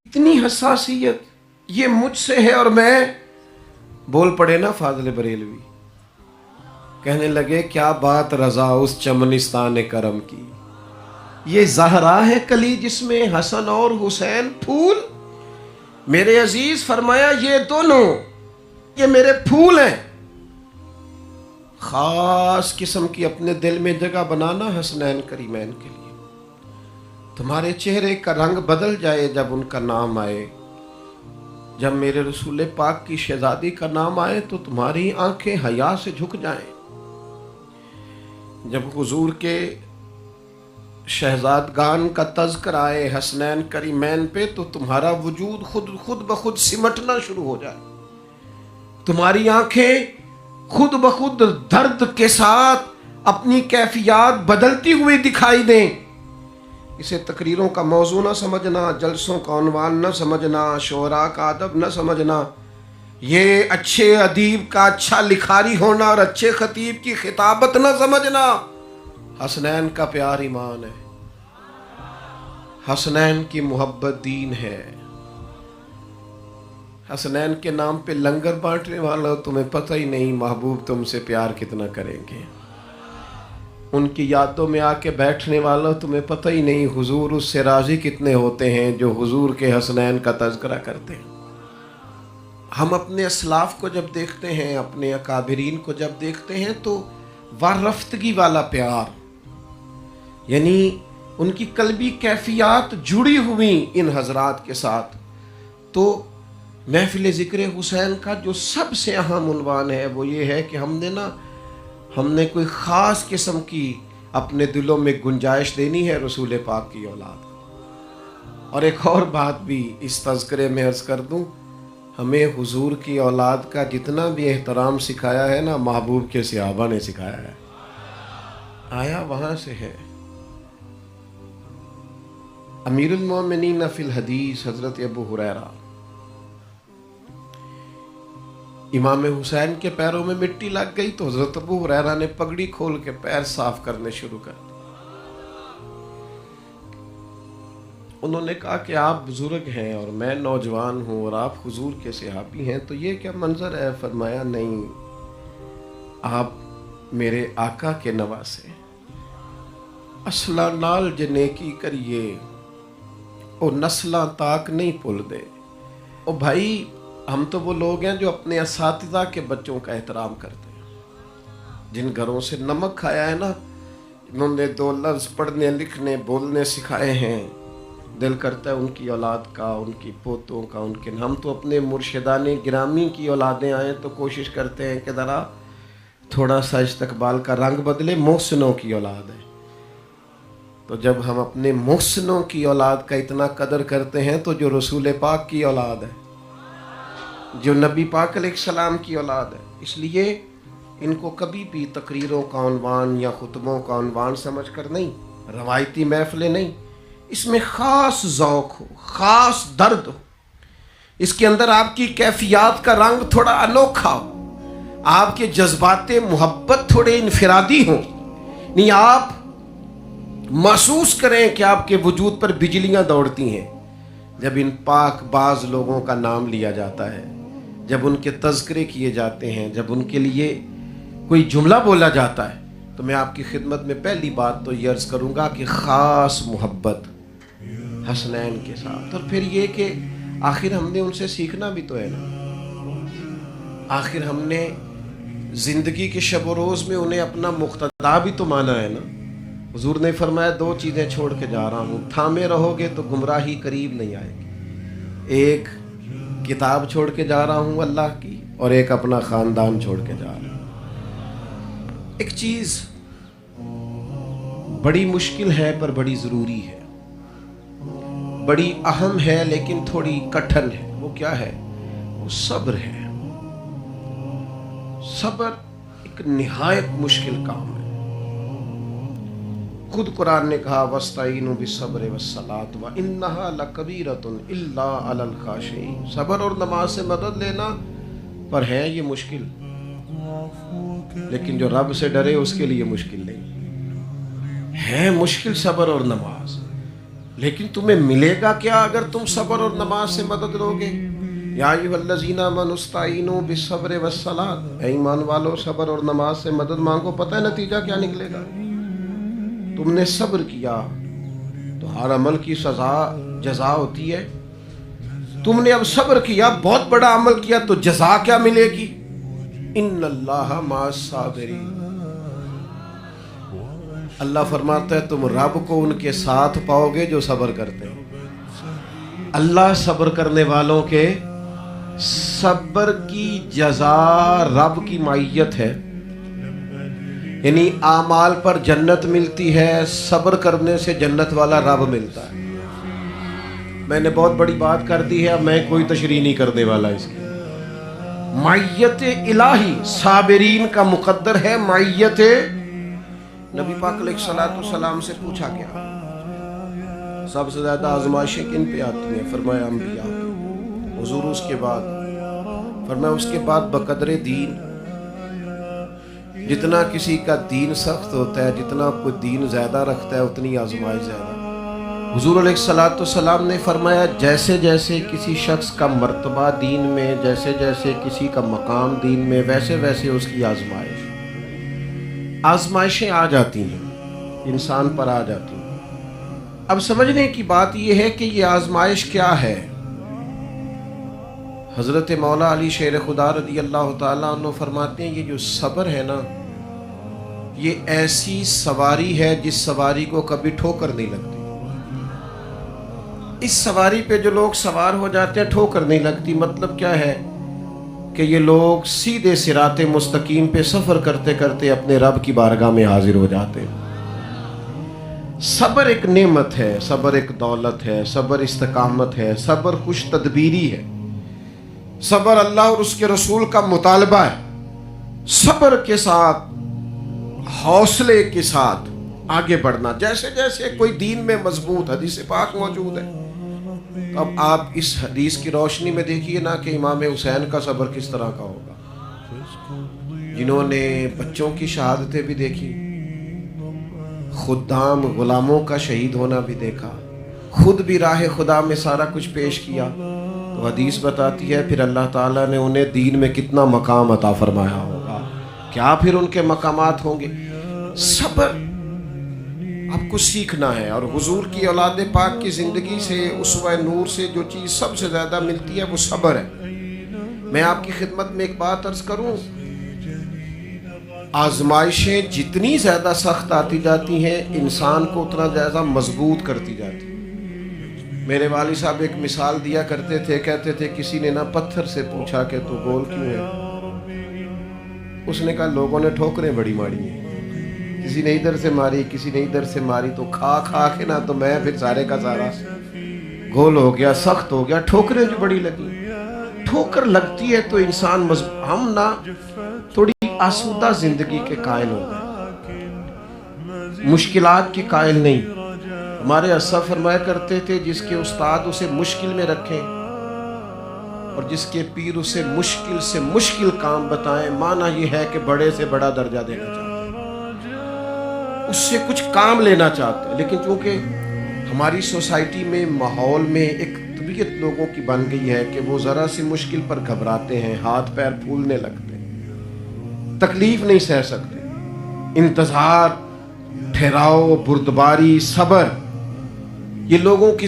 اتنی حساسیت یہ مجھ سے ہے، اور میں بول پڑے نا فاضل بریلوی، کہنے لگے کیا بات رضا اس چمنستان کرم کی، یہ زہرا ہے کلی جس میں حسن اور حسین پھول. میرے عزیز فرمایا یہ دونوں یہ میرے پھول ہیں. خاص قسم کی اپنے دل میں جگہ بنانا حسنین کریمین کے لیے. تمہارے چہرے کا رنگ بدل جائے جب ان کا نام آئے. جب میرے رسول پاک کی شہزادی کا نام آئے تو تمہاری آنکھیں حیا سے جھک جائیں. جب حضور کے شہزادگان کا تذکر آئے حسنین کریمین پہ تو تمہارا وجود خود بخود سمٹنا شروع ہو جائے. تمہاری آنکھیں خود بخود درد کے ساتھ اپنی کیفیات بدلتی ہوئی دکھائی دیں. اسے تقریروں کا موضوع نہ سمجھنا، جلسوں کا عنوان نہ سمجھنا، شعراء کا ادب نہ سمجھنا، یہ اچھے ادیب کا اچھا لکھاری ہونا اور اچھے خطیب کی خطابت نہ سمجھنا. حسنین کا پیار ایمان ہے، حسنین کی محبت دین ہے. حسنین کے نام پہ لنگر بانٹنے والا تمہیں پتہ ہی نہیں محبوب تم سے پیار کتنا کریں گے. ان کی یادوں میں آ کے بیٹھنے والا تمہیں پتہ ہی نہیں حضور اس سے راضی کتنے ہوتے ہیں جو حضور کے حسنین کا تذکرہ کرتے ہیں. ہم اپنے اسلاف کو جب دیکھتے ہیں، اپنے اکابرین کو جب دیکھتے ہیں تو وارفتگی والا پیار، یعنی ان کی قلبی کیفیات جڑی ہوئی ان حضرات کے ساتھ. تو محفل ذکر حسین کا جو سب سے اہم عنوان ہے وہ یہ ہے کہ ہم نے کوئی خاص قسم کی اپنے دلوں میں گنجائش دینی ہے رسول پاک کی اولاد. اور ایک اور بات بھی اس تذکرے میں عرض کر دوں، ہمیں حضور کی اولاد کا جتنا بھی احترام سکھایا ہے نا محبوب کے صحابہ نے سکھایا ہے. آیا وہاں سے ہے. امیر المومنین فی الحدیث حضرت ابو ہریرہ، امام حسین کے پیروں میں مٹی لگ گئی تو حضرت ابو ہریرہ نے پگڑی کھول کے پیر صاف کرنے شروع کر دی. انہوں نے کہا کہ آپ بزرگ ہیں اور میں نوجوان ہوں اور آپ حضور کے صحابی ہیں، تو یہ کیا منظر ہے؟ فرمایا نہیں، آپ میرے آقا کے نواسے. اصلہ نال جنیکی کریے او نسلاں تاک نہیں بھول دے. او بھائی، ہم تو وہ لوگ ہیں جو اپنے اساتذہ کے بچوں کا احترام کرتے ہیں. جن گھروں سے نمک کھایا ہے نا، انہوں نے 2 لفظ پڑھنے لکھنے بولنے سکھائے ہیں، دل کرتا ہے ان کی اولاد کا، ان کی پوتوں کا، ان کے. ہم تو اپنے مرشدان گرامی کی اولادیں آئیں تو کوشش کرتے ہیں کہ ذرا تھوڑا سا استقبال کا رنگ بدلے. محسنوں کی اولاد ہے تو جب ہم اپنے محسنوں کی اولاد کا اتنا قدر کرتے ہیں تو جو رسول پاک کی اولاد ہے، جو نبی پاک علیہ السلام کی اولاد ہے، اس لیے ان کو کبھی بھی تقریروں کا عنوان یا خطبوں کا عنوان سمجھ کر نہیں، روایتی محفلیں نہیں، اس میں خاص ذوق ہو، خاص درد ہو، اس کے اندر آپ کی کیفیات کا رنگ تھوڑا انوکھا ہو، آپ کے جذبات محبت تھوڑے انفرادی ہوں. نہیں، آپ محسوس کریں کہ آپ کے وجود پر بجلیاں دوڑتی ہیں جب ان پاک باز لوگوں کا نام لیا جاتا ہے، جب ان کے تذکرے کیے جاتے ہیں، جب ان کے لیے کوئی جملہ بولا جاتا ہے. تو میں آپ کی خدمت میں پہلی بات تو یہ عرض کروں گا کہ خاص محبت حسنین کے ساتھ. اور پھر یہ کہ آخر ہم نے ان سے سیکھنا بھی تو ہے نا. آخر ہم نے زندگی کے شب و روز میں انہیں اپنا مقتدا بھی تو مانا ہے نا. حضور نے فرمایا 2 چیزیں چھوڑ کے جا رہا ہوں، تھامے رہو گے تو گمراہی قریب نہیں آئے گی. ایک کتاب چھوڑ کے جا رہا ہوں اللہ کی، اور ایک اپنا خاندان چھوڑ کے جا رہا ہوں. ایک چیز بڑی مشکل ہے پر بڑی ضروری ہے، بڑی اہم ہے لیکن تھوڑی کٹھن ہے. وہ کیا ہے؟ وہ صبر ہے. صبر ایک نہایت مشکل کام ہے. خود قرآن نے کہا وَاسْتَعِينُوا بِالصَّبْرِ وَالصَّلَاةِ وَإِنَّهَا لَكَبِيرَةٌ إِلَّا عَلَى الْخَاشِعِينَ. صبر اور نماز سے مدد لینا پر ہے یہ مشکل، لیکن جو رب سے ڈرے اس کے لیے مشکل نہیں ہے. مشکل صبر اور نماز. لیکن تمہیں ملے گا کیا اگر تم صبر اور نماز سے مدد لو گے؟ یا ایھا الذین آمنوا استعینوا بالصبر والصلاۃ، اے ایمان والو صبر اور نماز سے مدد مانگو۔ پتہ ہے نتیجہ کیا نکلے گا؟ تم نے صبر کیا تو ہر عمل کی سزا جزا ہوتی ہے۔ تم نے اب صبر کیا، بہت بڑا عمل کیا، تو جزا کیا ملے گی؟ ان اللہ مع الصابرین، اللہ فرماتا ہے تم رب کو ان کے ساتھ پاؤ گے جو صبر کرتے ہیں۔ اللہ صبر کرنے والوں کے صبر کی جزا رب کی معیت ہے، یعنی اعمال پر جنت ملتی ہے، صبر کرنے سے جنت والا رب ملتا ہے۔ میں نے بہت بڑی بات کر دی ہے، اب میں کوئی تشریح نہیں کرنے والا اس کی۔ معیت الہی صابرین کا مقدر ہے، معیت نبی پاک علیہ الصلوۃ والسلام سے پوچھا گیا سب سے زیادہ آزمائشیں کن پہ آتی ہیں؟ فرمایا انبیاء۔ حضور اس کے بعد فرمایا اس کے بعد بقدر دین، جتنا کسی کا دین سخت ہوتا ہے، جتنا کوئی دین زیادہ رکھتا ہے، اتنی آزمائش زیادہ۔ حضور علیہ الصلوۃ والسلام نے فرمایا جیسے جیسے کسی شخص کا مرتبہ دین میں، جیسے جیسے کسی کا مقام دین میں، ویسے ویسے اس کی آزمائشیں آ جاتی ہیں، انسان پر آ جاتی ہیں۔ اب سمجھنے کی بات یہ ہے کہ یہ آزمائش کیا ہے؟ حضرت مولا علی شیر خدا رضی اللہ تعالیٰ عنہ فرماتے ہیں یہ جو صبر ہے نا، یہ ایسی سواری ہے جس سواری کو کبھی ٹھوکر نہیں لگتی۔ اس سواری پہ جو لوگ سوار ہو جاتے ہیں ٹھوکر نہیں لگتی، مطلب کیا ہے کہ یہ لوگ سیدھے صراط مستقیم پہ سفر کرتے کرتے اپنے رب کی بارگاہ میں حاضر ہو جاتے ہیں۔ صبر ایک نعمت ہے، صبر ایک دولت ہے، صبر استقامت ہے، صبر خوش تدبیری ہے، صبر اللہ اور اس کے رسول کا مطالبہ ہے۔ صبر کے ساتھ، حوصلے کے ساتھ آگے بڑھنا، جیسے جیسے کوئی دین میں مضبوط حدیث پاک موجود ہے، اب آپ اس حدیث کی روشنی میں دیکھیے نا کہ امام حسین کا صبر کس طرح کا ہوگا، جنہوں نے بچوں کی شہادتیں بھی دیکھی، خدام غلاموں کا شہید ہونا بھی دیکھا، خود بھی راہ خدا میں سارا کچھ پیش کیا، تو حدیث بتاتی ہے پھر اللہ تعالیٰ نے انہیں دین میں کتنا مقام عطا فرمایا ہوگا، کیا پھر ان کے مقامات ہوں گے۔ صبر آپ کو سیکھنا ہے، اور حضور کی اولاد پاک کی زندگی سے، اسوہ نور سے جو چیز سب سے زیادہ ملتی ہے وہ صبر ہے۔ میں آپ کی خدمت میں ایک بات عرض کروں، آزمائشیں جتنی زیادہ سخت آتی جاتی ہیں انسان کو اتنا زیادہ مضبوط کرتی جاتی ہیں۔ میرے والد صاحب ایک مثال دیا کرتے تھے، کہتے تھے کسی نے نا پتھر سے پوچھا کہ تو گول کیوں ہے؟ اس نے کہا لوگوں نے ٹھوکریں بڑی ماری ہیں، کسی نے ادھر سے ماری، کسی نے ادھر سے ماری، تو کھا کھا کے نا تو میں پھر سارے کا سارا گول ہو گیا، سخت ہو گیا، ٹھوکریں جو بڑی لگی۔ ٹھوکر لگتی ہے تو انسان ہم نا تھوڑی آسودہ زندگی کے قائل ہو گئے، مشکلات کے قائل نہیں۔ ہمارے اسلاف فرمایا کرتے تھے جس کے استاد اسے مشکل میں رکھیں اور جس کے پیر اسے مشکل سے مشکل کام بتائیں، معنی یہ ہے کہ بڑے سے بڑا درجہ دینا چاہتے ہیں، اس سے کچھ کام لینا چاہتے ہیں۔ لیکن چونکہ ہماری سوسائٹی میں، ماحول میں ایک طبیعت لوگوں کی بن گئی ہے کہ وہ ذرا سی مشکل پر گھبراتے ہیں، ہاتھ پیر پھولنے لگتے ہیں، تکلیف نہیں سہ سکتے۔ انتظار، ٹھہراؤ، بردباری، صبر، یہ لوگوں کی